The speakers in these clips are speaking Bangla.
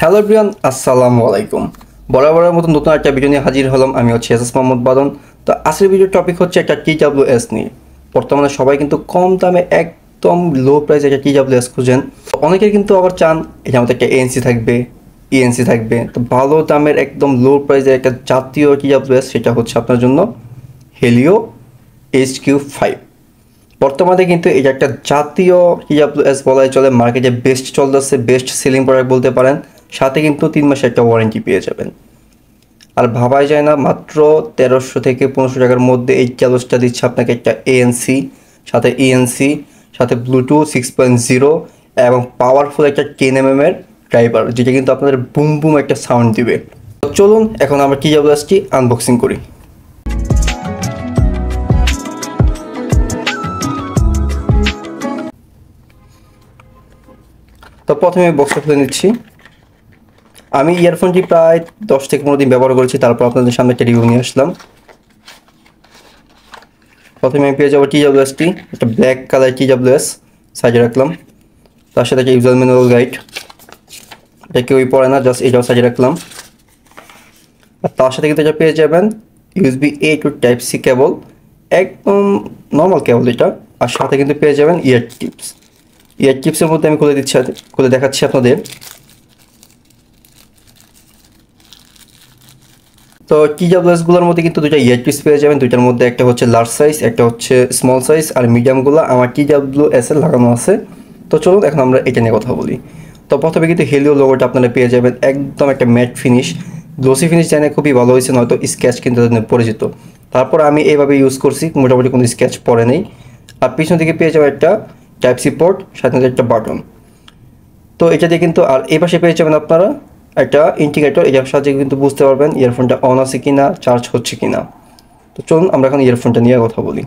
হ্যালো এভরিওয়ান, আসসালামু আলাইকুম। বরাবরের মতো নতুন একটা ভিডিও নিয়ে হাজির হলাম। আমি হচ্ছে এস মোহাম্মদ বাদন। তো আজকের ভিডিওর টপিক হচ্ছে একটা TWS নিয়ে। বর্তমানে সবাই কিন্তু কম দামে একদম লো প্রাইসে একটা TWS খুঁজেন। অনেকের কিন্তু আবার চান এটার মধ্যে একটা ANC থাকবে, ENC থাকবে। তো ভালো দামের একদম লো প্রাইসের একটা জাতীয় TWS, সেটা হচ্ছে আপনার জন্য হেলিও HQ5। বর্তমানে কিন্তু এটা একটা জাতীয় TWS বলাই চলে, মার্কেটে বেস্ট চলতেছে, বেস্ট সেলিং প্রোডাক্ট বলতে পারেন। সাথে কিন্তু 3 মাসের একটা ওয়ারেন্টি পেয়ে যাবেন। আর ভাবাই যায় না, মাত্র 1300 থেকে 1500 টাকার মধ্যে এই ক্যালোসটা দিচ্ছে আপনাকে একটা ANC, সাথে ENC, সাথে ব্লুটুথ 6.0 এবং পাওয়ারফুল একটা 10mm এর ড্রাইভার, যেটা কিন্তু আপনাদের বুম বুম একটা সাউন্ড দিবে। তো চলুন এখন আমরা TWSটি আনবক্সিং করি। তো প্রথমে বক্সটা খুলে নিচ্ছি। আমি ইয়ারফোনটি প্রায় 10 থেকে 15 দিন ব্যবহার করেছি, তারপর আপনাদের সামনে একটা রিভিউ নিয়ে আসলাম। প্রথমে আমি পেয়ে যাবো TWSটি, একটা ব্ল্যাক কালার TWS সাইজে রাখলাম। তার সাথে একটা ইউজার ম্যানুয়াল গাইড, এটা কেউই পড়ে না, জাস্ট এটাও সাইজে রাখলাম। আর তার সাথে কিন্তু এটা পেয়ে যাবেন USB-A to Type-C কেবল, একদম নর্মাল কেবল এটা। আর সাথে কিন্তু পেয়ে যাবেন ইয়ার টিপসের মধ্যে আমি খুলে দেখাচ্ছি আপনাদের। তো TWS-গুলোর মধ্যে কিন্তু দুইটা ইয়ারটিপস পেয়ে যাবেন, দুইটার মধ্যে একটা হচ্ছে লার্জ সাইজ, একটা হচ্ছে স্মল সাইজ। আর মিডিয়ামগুলো আমার TWS-এর লাগানো আছে। তো চলুন এখন আমরা এটা নিয়ে কথা বলি। তো প্রথমে কিন্তু হেলিও লোগোটা আপনারা পেয়ে যাবেন, একদম একটা ম্যাট ফিনিশ, গ্লোসি ফিনিশ জানে খুবই ভালো হয়েছে, নয়তো স্ক্যাচ কিন্তু পরিচিত। তারপর আমি এইভাবে ইউজ করছি, মোটামুটি কোনো স্ক্যাচ পড়ে নেই। আর পিছন দিকে পেয়ে যাবেন একটা Type-C পোর্ট, সাথে একটা বাটন। তো এটা দিয়ে কিন্তু, আর এই পাশে পেয়ে যাবেন আপনারা একটা ইন্ডিকেটর, এটার সাহায্যে কিন্তু বুঝতে পারবেন ইয়ারফোনটা অন আছে কিনা, চার্জ হচ্ছে কিনা। তো চলুন আমরা এখন ইয়ারফোনটা নিয়ে কথা বলি।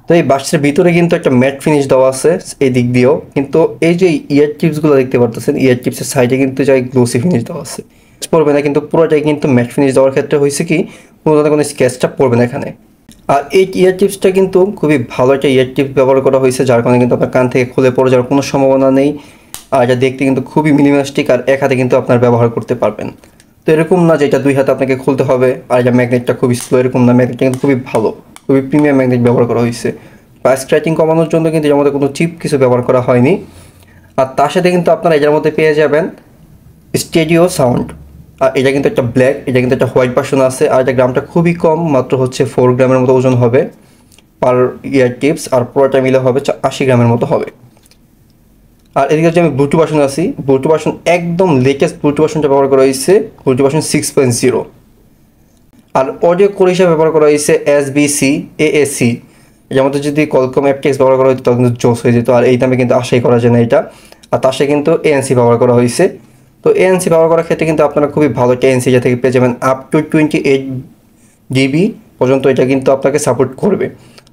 তো এই বাক্সের ভিতরে কিন্তু একটা ম্যাট ফিনিশ দেওয়া আছে এই দিক দিয়েও, কিন্তু এই যে ইয়ার টিপসগুলো দেখতে পারতেছেন, ইয়ার টিপসের সাইডে কিন্তু যাই গ্লোসি ফিনিশ দেওয়া আছে, পড়বে না কিন্তু পুরোটাই কিন্তু ম্যাট ফিনিশ দেওয়ার ক্ষেত্রে হয়েছে কি কোনো স্কেচটা পড়বে না এখানে। আর এই ইয়ার টিপসটা কিন্তু খুবই ভালো একটা ইয়ার টিপস ব্যবহার করা হয়েছে, যার কারণে কিন্তু আপনার কান থেকে খুলে পড়ে যাওয়ার কোনো সম্ভাবনা নেই। আর এটা দেখতে কিন্তু খুবই মিনিমালিস্টিক, আর এক হাতে কিন্তু আপনার ব্যবহার করতে পারবেন। তো এরকম না যে এটা দুই হাতে আপনাকে খুলতে হবে, আর এটা ম্যাগনেটটা খুবই স্লো, এরকম না। ম্যাগনেটটা কিন্তু খুবই ভালো, খুবই প্রিমিয়াম ম্যাগনেট ব্যবহার করা হয়েছে। বা স্ক্র্যাচিং কমানোর জন্য কিন্তু এর মধ্যে কোনো চিপ কিছু ব্যবহার করা হয়নি। আর তার সাথে কিন্তু আপনারা এটার মধ্যে পেয়ে যাবেন স্টেডিও সাউন্ড। আর এটা কিন্তু একটা ব্ল্যাক, এটা কিন্তু একটা হোয়াইট ভার্সন আছে। আর এটা গ্রামটা খুবই কম, মাত্র হচ্ছে 4 গ্রামের মতো ওজন হবে পার ইয়ার টিপস, আর পুরোটা মিলে হবে 80 গ্রামের মতো হবে। আর এদিকে হচ্ছে আমি ব্লুটুথ ভার্সন আছি, ব্লুটুথ ভার্সন একদম লেটেস্ট ব্লুটুথ ভার্সনটা ব্যবহার করা হয়েছে, ব্লুটুথ ভার্সন 6.0। আর অডিও কোর হিসেবে ব্যবহার করা হয়েছে SBC AAC। এর মধ্যে যদি কলকম অ্যাপটেক্স ব্যবহার করা হতো তাহলে কিন্তু জোস হয়ে যেত, আর এই দামে কিন্তু আশাই করা যায় না এটা। আর তার সাথে কিন্তু ANC ব্যবহার করা হয়েছে। তো ANC ব্যবহার করার ক্ষেত্রে কিন্তু আপনারা খুবই ভালো একটা ANC যা থেকে পেয়ে যাবেন, আপ টু 28 GB পর্যন্ত এটা কিন্তু আপনাকে সাপোর্ট করবে।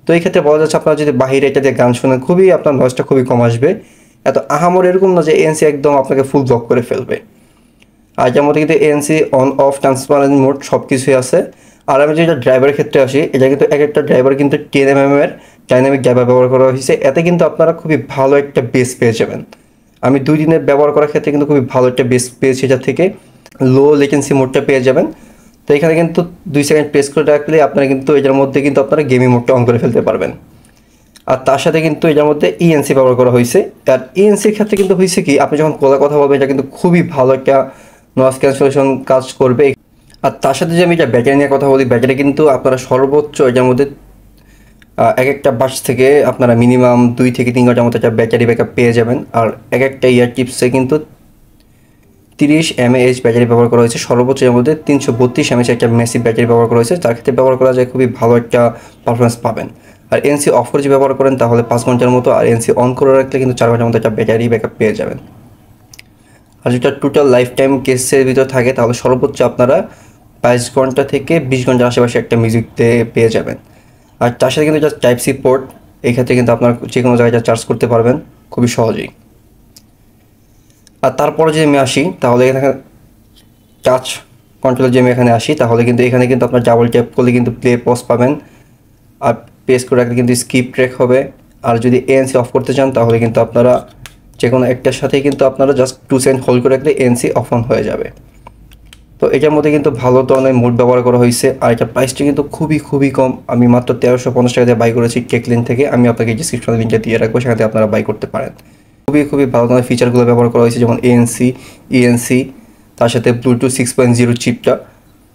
তো এই ক্ষেত্রে বলা যাচ্ছে আপনারা যদি বাহিরে এটা দিয়ে গান শোনেন, খুবই আপনার নয়েজটা খুবই কম আসবে। এত আহামর এরকম না যে ANC একদম আপনাকে ফুল ব্লক করে ফেলবে। আর যার মধ্যে কিন্তু ANC on of transparent mode সব কিছুই আছে। আর আমি যেটা ড্রাইভারের ক্ষেত্রে আসি, এটা কিন্তু এক একটা ড্রাইভার কিন্তু 10mm এর ডাইনামিক ড্রাইভার ব্যবহার করা হয়েছে। এতে কিন্তু আপনারা খুবই ভালো একটা বেস পেয়ে যাবেন। আমি 2 দিনের ব্যবহার করার ক্ষেত্রে কিন্তু খুবই ভালো একটা বেস পেয়েছি, এটা থেকে লো লেটেন্সি মোডটা পেয়ে যাবেন। তো এখানে কিন্তু 2 সেকেন্ড প্রেস করে রাখলে আপনারা কিন্তু এটার মধ্যে কিন্তু আপনারা গেমিং মোডটা অন করে ফেলতে পারবেন। আর তার সাথে কিন্তু এটার মধ্যে ENC ব্যবহার করা হয়েছে। আর ENCর ক্ষেত্রে কিন্তু হয়েছে কি, আপনি যখন কথা বলবেন এটা কিন্তু খুবই ভালো একটা নয়েজ ক্যান্সেলেশন কাজ করবে। আর তার সাথে যে আমি এটা ব্যাটারি নিয়ে কথা বলি, ব্যাটারি কিন্তু আপনারা সর্বোচ্চ এটার মধ্যে এক একটা বাস থেকে আপনারা মিনিমাম 2 থেকে 3 ঘন্টার মতো একটা ব্যাটারি ব্যাকআপ পেয়ে যাবেন। আর এক একটা ইয়ার টিপসে কিন্তু 30 mAh ব্যাটারি ব্যবহার করা হয়েছে, সর্বোচ্চ এর মধ্যে 332 mAh একটা মেসিভ ব্যাটারি ব্যবহার করা হয়েছে, যার ক্ষেত্রে ব্যবহার করা যায় খুবই ভালো একটা পারফরমেন্স পাবেন। আর ANC অফ করে যদি ব্যবহার করেন তাহলে 5 ঘন্টার মতো, আর ANC অন করে রাখলে কিন্তু 4 ঘন্টার মতো একটা ব্যাটারি ব্যাকআপ পেয়ে যাবেন। আর যেটা টোটাল লাইফ টাইম কেসের ভিতর থাকে তাহলে সর্বোচ্চ আপনারা 22 ঘন্টা থেকে 20 ঘন্টার আশেপাশে একটা মিউজিক পেয়ে যাবেন। আর তার সাথে কিন্তু এটা Type-C পোর্ট, এই ক্ষেত্রে কিন্তু আপনারা যে কোনো জায়গায় চার্জ করতে পারবেন খুবই সহজেই। আর তারপরে যদি আমি আসি তাহলে এখানে টাচ কন্ট্রোলে যে আমি এখানে আসি, তাহলে কিন্তু এখানে কিন্তু আপনার ডাবল ট্যাপ করলে কিন্তু প্লে পজ পাবেন, আর প্রেস করে রাখলে কিন্তু স্কিপ ট্র্যাক হবে। আর যদি ANC অফ করতে চান তাহলে কিন্তু আপনারা যে কোনো একটার সাথেই কিন্তু আপনারা জাস্ট 2 সেকেন্ড হোল্ড করে রাখলে এনসি অফ অন হয়ে যাবে। তো এটার মধ্যে কিন্তু ভালো ধরনের মোড ব্যবহার করা হয়েছে, আর এটার প্রাইসটা কিন্তু খুবই কম। আমি মাত্র 1350 টাকা দিয়ে বাই করেছি টেকলিন থেকে। আমি আপনাকে ডিসক্রিপশনে লিঙ্কটা দিয়ে রাখবো, সেখান থেকে আপনারা বাই করতে পারেন। খুবই ভালো ধরনের ফিচারগুলো ব্যবহার করা হয়েছে, যেমন এএনসি, ইএনসি, তার সাথে ব্লুটুথ 6.0 চিপটা।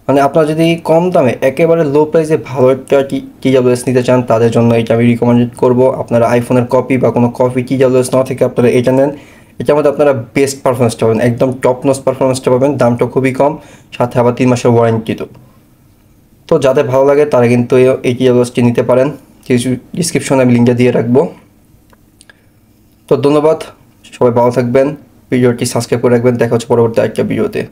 মানে আপনারা যদি কম দামে একেবারে লো প্রাইসে ভালো একটা TWS নিতে চান, তাদের জন্য এটা আমি রিকমেন্ড করবো। আপনারা আইফোনের কপি বা কোনো কপি TWS না থেকে আপনারা এটা নেন। এটার মধ্যে আপনারা বেস্ট পারফরমেন্সটা পাবেন, একদম টপ নচ পারফরমেন্সটা পাবেন, দামটা খুবই কম, সাথে আবার 3 মাসের ওয়ারেন্টি। তো যাদের ভালো লাগে তারা কিন্তু এই TWSটি নিতে পারেন। ডিসক্রিপশনে আমি লিঙ্কটা দিয়ে রাখবো। তো ধন্যবাদ, সবাই ভালো থাকবেন, ভিডিওটি সাবস্ক্রাইব করে রাখবেন। দেখা হচ্ছে পরবর্তী একটা ভিডিওতে।